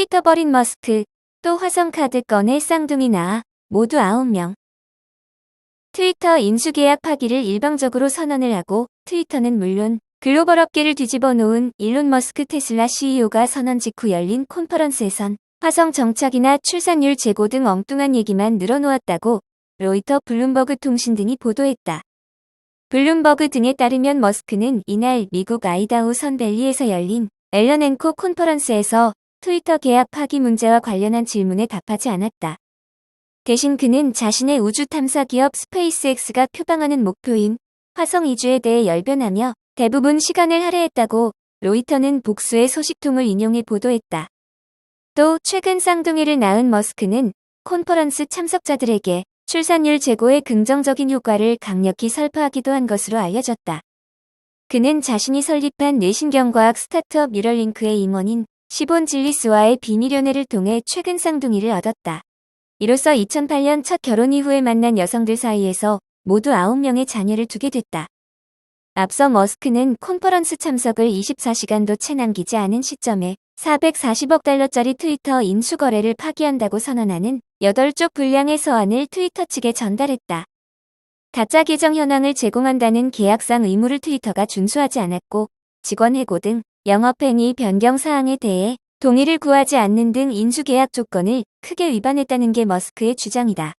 트위터 버린 머스크, 또 화성카드 꺼내 쌍둥이 낳아 모두 9명. 트위터 인수계약 파기를 일방적으로 선언을 하고 트위터는 물론 글로벌 업계를 뒤집어 놓은 일론 머스크 테슬라 CEO가 선언 직후 열린 컨퍼런스에선 화성 정착이나 출산율 재고 등 엉뚱한 얘기만 늘어놓았다고 로이터 블룸버그 통신 등이 보도했다. 블룸버그 등에 따르면 머스크는 이날 미국 아이다호 선밸리에서 열린 앨런 앤코 컨퍼런스에서 트위터 계약 파기 문제와 관련한 질문에 답하지 않았다. 대신 그는 자신의 우주 탐사 기업 스페이스X가 표방하는 목표인 화성 이주에 대해 열변하며 대부분 시간을 할애했다고 로이터는 복수의 소식통을 인용해 보도했다. 또 최근 쌍둥이를 낳은 머스크는 컨퍼런스 참석자들에게 출산율 제고의 긍정적인 효과를 강력히 설파하기도 한 것으로 알려졌다. 그는 자신이 설립한 뇌신경과학 스타트업 뉴럴링크의 임원인 시본 질리스와의 비밀연애를 통해 최근 쌍둥이를 얻었다. 이로써 2008년 첫 결혼 이후에 만난 여성들 사이에서 모두 9명의 자녀를 두게 됐다. 앞서 머스크는 컨퍼런스 참석을 24시간도 채 남기지 않은 시점에 440억 달러짜리 트위터 인수 거래를 파기한다고 선언하는 8쪽 분량의 서한을 트위터 측에 전달했다. 가짜 계정 현황을 제공한다는 계약상 의무를 트위터가 준수하지 않았고 직원 해고 등 영업행위 변경 사항에 대해 동의를 구하지 않는 등 인수계약 조건을 크게 위반했다는 게 머스크의 주장이다.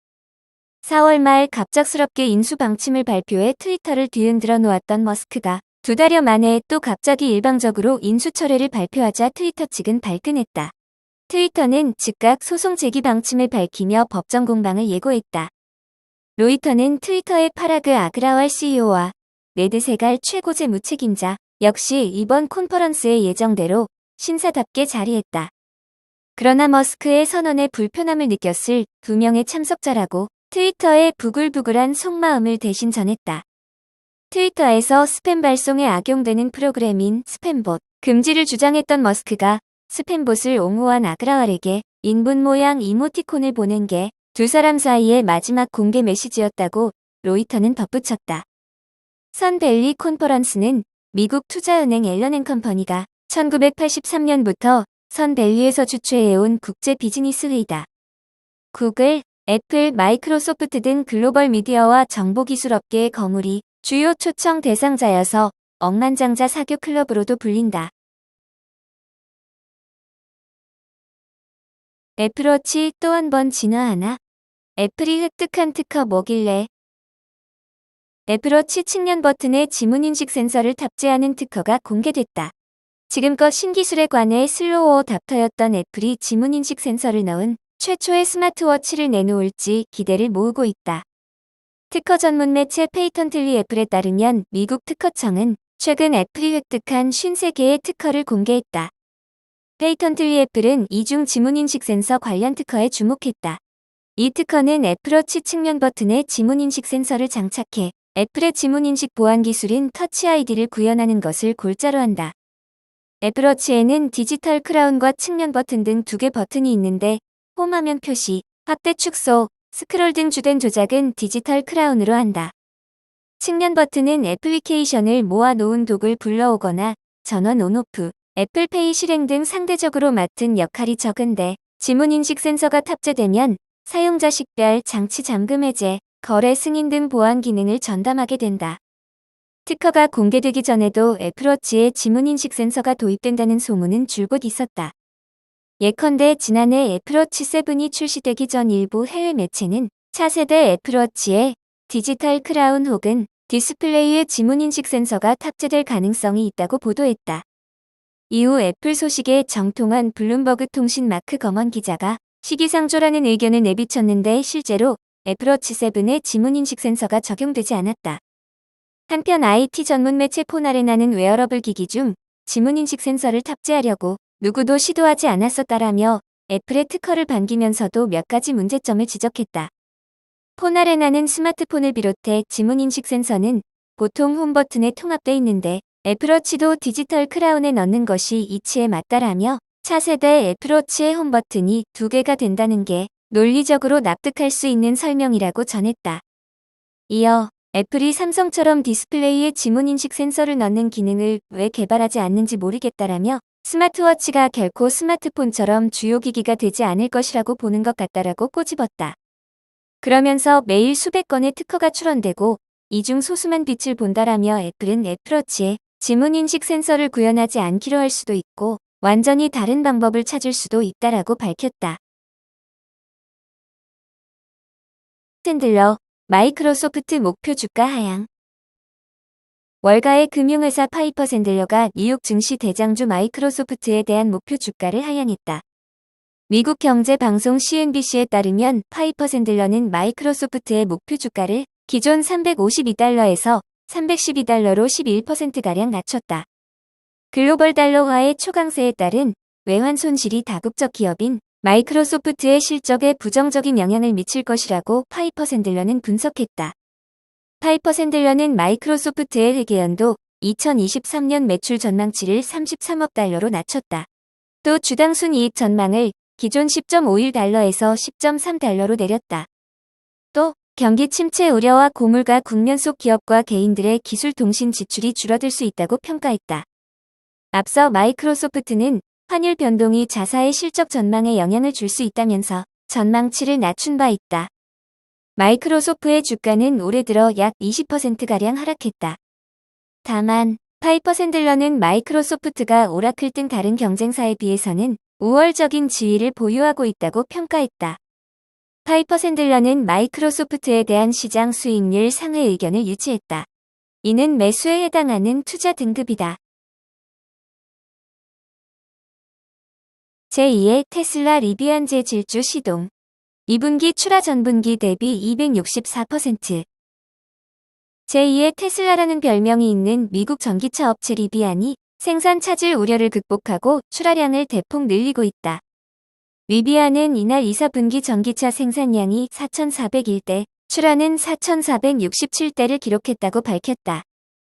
4월 말 갑작스럽게 인수 방침을 발표해 트위터를 뒤흔들어 놓았던 머스크가 2달여 만에 또 갑자기 일방적으로 인수 철회를 발표하자 트위터 측은 발끈했다. 트위터는 즉각 소송 제기 방침을 밝히며 법정 공방을 예고했다. 로이터는 트위터의 파라그 아그라왈 CEO와 네드 세갈 최고 재무책임자 역시 이번 컨퍼런스의 예정대로 신사답게 자리했다. 그러나 머스크의 선언에 불편함을 느꼈을 2명의 참석자라고 트위터의 부글부글한 속마음을 대신 전했다. 트위터에서 스팸 발송에 악용되는 프로그램인 스팸봇 금지를 주장했던 머스크가 스팸봇을 옹호한 아그라왈에게 인분 모양 이모티콘을 보낸 게 두 사람 사이의 마지막 공개 메시지였다고 로이터는 덧붙였다. 선밸리 컨퍼런스는 미국 투자은행 앨런 앤 컴퍼니가 1983년부터 선밸리에서 주최해온 국제 비즈니스 회의다. 구글, 애플, 마이크로소프트 등 글로벌 미디어와 정보기술 업계의 거물이 주요 초청 대상자여서 억만장자 사교 클럽으로도 불린다. 애플워치 또 한 번 진화하나? 애플이 획득한 특허 뭐길래? 애플워치 측면 버튼에 지문인식 센서를 탑재하는 특허가 공개됐다. 지금껏 신기술에 관해 슬로우 어답터였던 애플이 지문인식 센서를 넣은 최초의 스마트워치를 내놓을지 기대를 모으고 있다. 특허 전문 매체 페이턴틀리 애플에 따르면 미국 특허청은 최근 애플이 획득한 53개의 특허를 공개했다. 페이턴틀리 애플은 이중 지문인식 센서 관련 특허에 주목했다. 이 특허는 애플워치 측면 버튼에 지문인식 센서를 장착해 애플의 지문인식 보안 기술인 터치 아이디를 구현하는 것을 골자로 한다. 애플워치에는 디지털 크라운과 측면 버튼 등 2개 버튼이 있는데 홈화면 표시, 확대 축소, 스크롤 등 주된 조작은 디지털 크라운으로 한다. 측면 버튼은 애플리케이션을 모아놓은 도구를 불러오거나 전원 온오프, 애플페이 실행 등 상대적으로 맡은 역할이 적은데 지문인식 센서가 탑재되면 사용자 식별, 장치 잠금 해제, 거래 승인 등 보안 기능을 전담하게 된다. 특허가 공개되기 전에도 애플워치에 지문인식 센서가 도입된다는 소문은 줄곧 있었다. 예컨대 지난해 애플워치 7이 출시되기 전 일부 해외 매체는 차세대 애플워치에 디지털 크라운 혹은 디스플레이에 지문인식 센서가 탑재될 가능성이 있다고 보도했다. 이후 애플 소식에 정통한 블룸버그 통신 마크 거먼 기자가 시기상조라는 의견을 내비쳤는데 실제로 애플워치 7에 지문인식 센서가 적용되지 않았다. 한편 IT 전문 매체 폰아레나는 웨어러블 기기 중 지문인식 센서를 탑재하려고 누구도 시도하지 않았었다라며 애플의 특허를 반기면서도 몇 가지 문제점을 지적했다. 폰아레나는 스마트폰을 비롯해 지문인식 센서는 보통 홈 버튼에 통합돼 있는데 애플워치도 디지털 크라운에 넣는 것이 이치에 맞다라며 차세대 애플워치의 홈 버튼이 2개가 된다는 게 논리적으로 납득할 수 있는 설명이라고 전했다. 이어 애플이 삼성처럼 디스플레이에 지문인식 센서를 넣는 기능을 왜 개발하지 않는지 모르겠다라며 스마트워치가 결코 스마트폰처럼 주요 기기가 되지 않을 것이라고 보는 것 같다라고 꼬집었다. 그러면서 매일 수백 건의 특허가 출원되고 이 중 소수만 빛을 본다라며 애플은 애플워치에 지문인식 센서를 구현하지 않기로 할 수도 있고 완전히 다른 방법을 찾을 수도 있다라고 밝혔다. 샌들러, 마이크로소프트 목표 주가 하향. 월가의 금융회사 파이퍼 샌들러가 뉴욕 증시 대장주 마이크로소프트에 대한 목표 주가를 하향했다. 미국 경제방송 CNBC에 따르면 파이퍼 샌들러는 마이크로소프트의 목표 주가를 기존 $352에서 $312로 11%가량 낮췄다. 글로벌 달러화의 초강세에 따른 외환 손실이 다국적 기업인 마이크로소프트의 실적에 부정적인 영향을 미칠 것이라고 파이퍼 샌들러는 분석했다. 파이퍼 샌들러는 마이크로소프트의 회계연도 2023년 매출 전망치를 $33억 낮췄다. 또 주당 순이익 전망을 기존 $10.51에서 $10.3로 내렸다. 또 경기 침체 우려와 고물가 국면 속 기업과 개인들의 기술 통신 지출이 줄어들 수 있다고 평가했다. 앞서 마이크로소프트는 환율 변동이 자사의 실적 전망에 영향을 줄 수 있다면서 전망치를 낮춘 바 있다. 마이크로소프트의 주가는 올해 들어 약 20%가량 하락했다. 다만 파이퍼 샌들러는 마이크로소프트가 오라클 등 다른 경쟁사에 비해서는 우월적인 지위를 보유하고 있다고 평가했다. 파이퍼 샌들러는 마이크로소프트에 대한 시장 수익률 상회 의견을 유지했다. 이는 매수에 해당하는 투자 등급이다. 제2의 테슬라 리비안제 질주 시동. 2분기 출하 전분기 대비 264%. 제2의 테슬라라는 별명이 있는 미국 전기차 업체 리비안이 생산 차질 우려를 극복하고 출하량을 대폭 늘리고 있다. 리비안은 이날 2, 4분기 전기차 생산량이 4,401대, 출하는 4,467대를 기록했다고 밝혔다.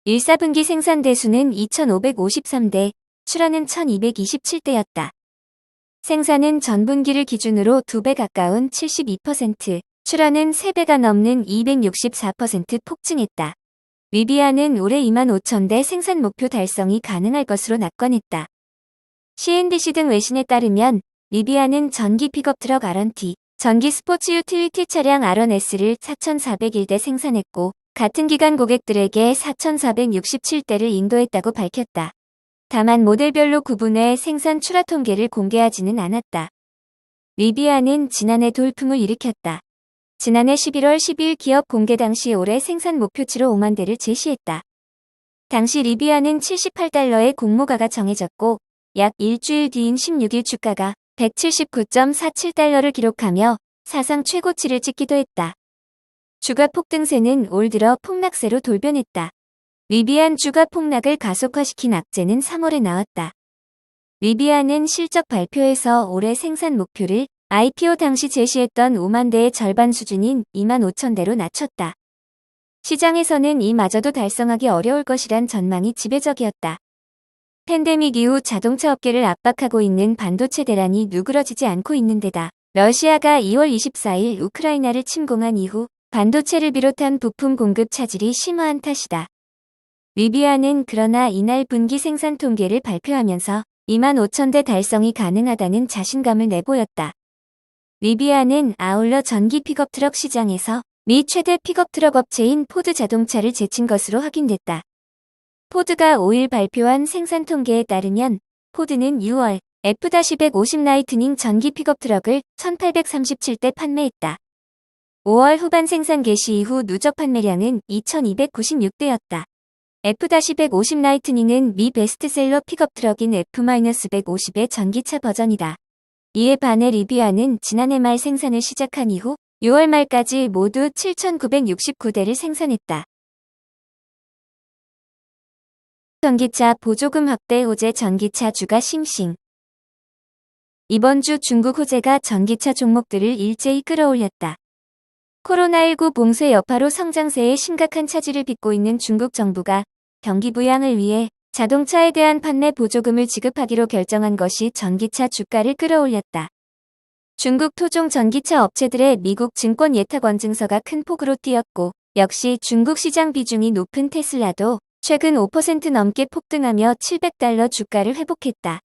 1, 4분기 생산 대수는 2,553대, 출하는 1,227대였다. 생산은 전분기를 기준으로 2배 가까운 72%, 출하는 3배가 넘는 264% 폭증했다. 리비안은 올해 25,000대 생산 목표 달성이 가능할 것으로 낙관했다. CNBC 등 외신에 따르면 리비안은 전기 픽업 트럭 R1T, 전기 스포츠 유틸리티 차량 R1S를 4,401대 생산했고 같은 기간 고객들에게 4,467대를 인도했다고 밝혔다. 다만 모델별로 구분해 생산 출하 통계를 공개하지는 않았다. 리비안은 지난해 돌풍을 일으켰다. 지난해 11월 12일 기업 공개 당시 올해 생산 목표치로 5만 대를 제시했다. 당시 리비안은 $78의 공모가가 정해졌고 약 일주일 뒤인 16일 주가가 $179.47를 기록하며 사상 최고치를 찍기도 했다. 주가 폭등세는 올 들어 폭락세로 돌변했다. 리비안 주가 폭락을 가속화시킨 악재는 3월에 나왔다. 리비안은 실적 발표에서 올해 생산 목표를 IPO 당시 제시했던 5만 대의 절반 수준인 25,000대로 낮췄다. 시장에서는 이마저도 달성하기 어려울 것이란 전망이 지배적이었다. 팬데믹 이후 자동차 업계를 압박하고 있는 반도체 대란이 누그러지지 않고 있는 데다 러시아가 2월 24일 우크라이나를 침공한 이후 반도체를 비롯한 부품 공급 차질이 심화한 탓이다. 리비안은 그러나 이날 분기 생산 통계를 발표하면서 25,000대 달성이 가능하다는 자신감을 내보였다. 리비안은 아울러 전기 픽업 트럭 시장에서 미 최대 픽업 트럭 업체인 포드 자동차를 제친 것으로 확인됐다. 포드가 5일 발표한 생산 통계에 따르면 포드는 6월 F-150 라이트닝 전기 픽업 트럭을 1,837대 판매했다. 5월 후반 생산 개시 이후 누적 판매량은 2,296대였다. F-150 라이트닝은 미 베스트셀러 픽업 트럭인 F-150의 전기차 버전이다. 이에 반해 리비안은 지난해 말 생산을 시작한 이후 6월 말까지 모두 7,969대를 생산했다. 전기차 보조금 확대 호재 전기차 주가 싱싱. 이번 주 중국 호재가 전기차 종목들을 일제히 끌어올렸다. 코로나19 봉쇄 여파로 성장세에 심각한 차질을 빚고 있는 중국 정부가 경기 부양을 위해 자동차에 대한 판매 보조금을 지급하기로 결정한 것이 전기차 주가를 끌어올렸다. 중국 토종 전기차 업체들의 미국 증권 예탁원 증서가 큰 폭으로 뛰었고 역시 중국 시장 비중이 높은 테슬라도 최근 5% 넘게 폭등하며 $700 주가를 회복했다.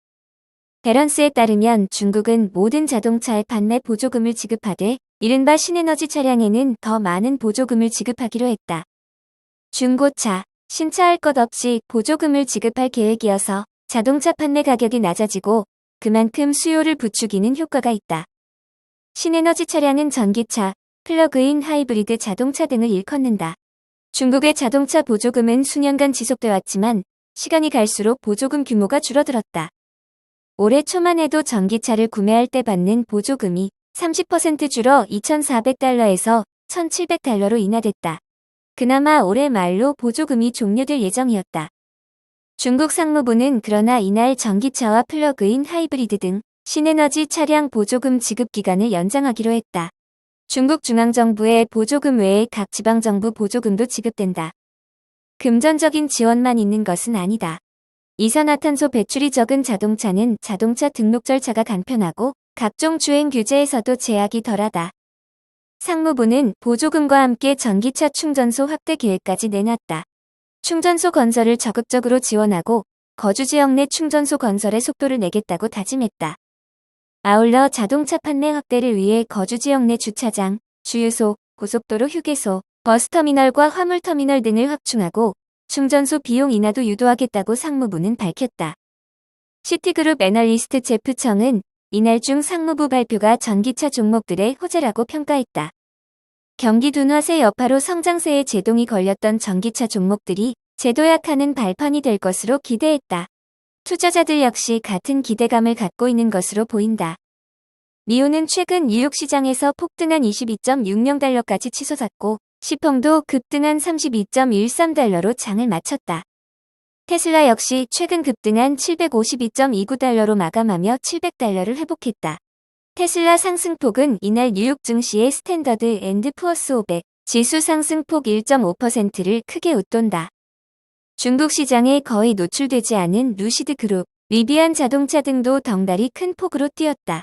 베런스에 따르면 중국은 모든 자동차에 판매 보조금을 지급하되 이른바 신에너지 차량에는 더 많은 보조금을 지급하기로 했다. 중고차, 신차할 것 없이 보조금을 지급할 계획이어서 자동차 판매 가격이 낮아지고 그만큼 수요를 부추기는 효과가 있다. 신에너지 차량은 전기차, 플러그인 하이브리드 자동차 등을 일컫는다. 중국의 자동차 보조금은 수년간 지속돼 왔지만 시간이 갈수록 보조금 규모가 줄어들었다. 올해 초만 해도 전기차를 구매할 때 받는 보조금이 30% 줄어 2,400달러에서 1,700달러로 인하됐다. 그나마 올해 말로 보조금이 종료될 예정이었다. 중국 상무부는 그러나 이날 전기차와 플러그인 하이브리드 등 신에너지 차량 보조금 지급 기간을 연장하기로 했다. 중국 중앙정부의 보조금 외에 각 지방정부 보조금도 지급된다. 금전적인 지원만 있는 것은 아니다. 이산화탄소 배출이 적은 자동차는 자동차 등록 절차가 간편하고 각종 주행 규제에서도 제약이 덜하다. 상무부는 보조금과 함께 전기차 충전소 확대 계획까지 내놨다. 충전소 건설을 적극적으로 지원하고 거주지역 내 충전소 건설의 속도를 내겠다고 다짐했다. 아울러 자동차 판매 확대를 위해 거주지역 내 주차장, 주유소, 고속도로 휴게소, 버스터미널과 화물터미널 등을 확충하고 충전소 비용 인하도 유도하겠다고 상무부는 밝혔다. 시티그룹 애널리스트 제프 청은 이날 중 상무부 발표가 전기차 종목들의 호재라고 평가했다. 경기 둔화세 여파로 성장세에 제동이 걸렸던 전기차 종목들이 재도약하는 발판이 될 것으로 기대했다. 투자자들 역시 같은 기대감을 갖고 있는 것으로 보인다. 니오는 최근 뉴욕 시장에서 폭등한 22.60달러까지 치솟았고 시펑도 급등한 32.13달러로 장을 마쳤다. 테슬라 역시 최근 급등한 752.29달러로 마감하며 700달러를 회복했다. 테슬라 상승폭은 이날 뉴욕 증시의 스탠더드 앤드 푸어스 500 지수 상승폭 1.5%를 크게 웃돈다. 중국 시장에 거의 노출되지 않은 루시드 그룹, 리비안 자동차 등도 덩달이 큰 폭으로 뛰었다.